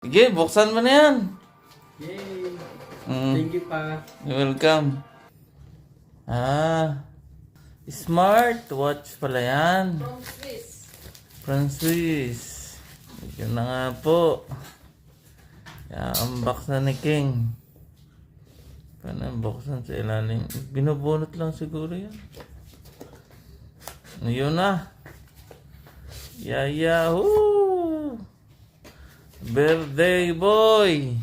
Sige, buksan mo na yan. Yay! Mm. Thank you pa. You're welcome. Smart watch pala yan. From Swiss. From Swiss. Yun na nga po. Unbox na ni King. Paano buksan sa ilalim? Binubunot lang siguro yan. Yun na. Yahoo! Birthday boy!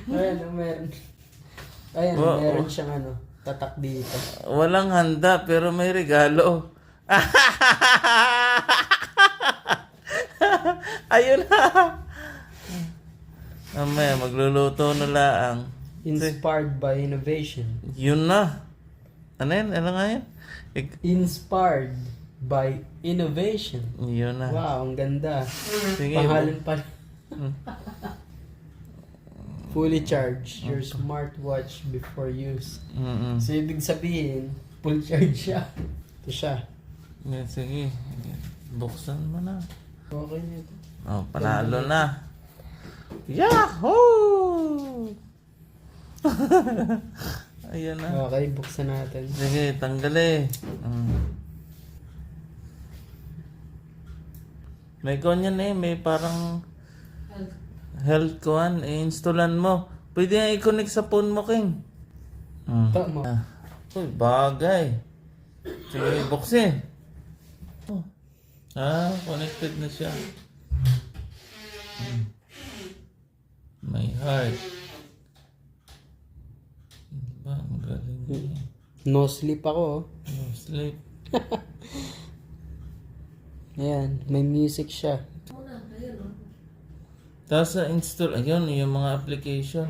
Ayan, meron. Ayan, meron siyang tatak dito. Walang handa pero may regalo. Ayun na. Mamaya magluluto na lang. Inspired by innovation. Yun na. Ano yan? Ano nga yan? Inspired by innovation. Yun na. Wow, ang ganda. Sige. Pangalan pa. Fully charged your smartwatch before use. Mm-mm. So, ibig sabihin, full charge siya. Ito siya. Sige. Buksan mo na. Okay na ito. Oh, panalo na. Yahoo! Ayan na. Okay, buksan natin. Sige, tanggali. May ganyan may parang health kuhan. I-installan mo. Pwede nga i-connect sa phone mo, King. Tama. Uy, bagay. Sige, buksin. Oh. Connected na siya. My heart. Diba, ang galing niya. No sleep ako. No sleep. Ayan, may music siya. Tapos sa install, ayun, yung mga application.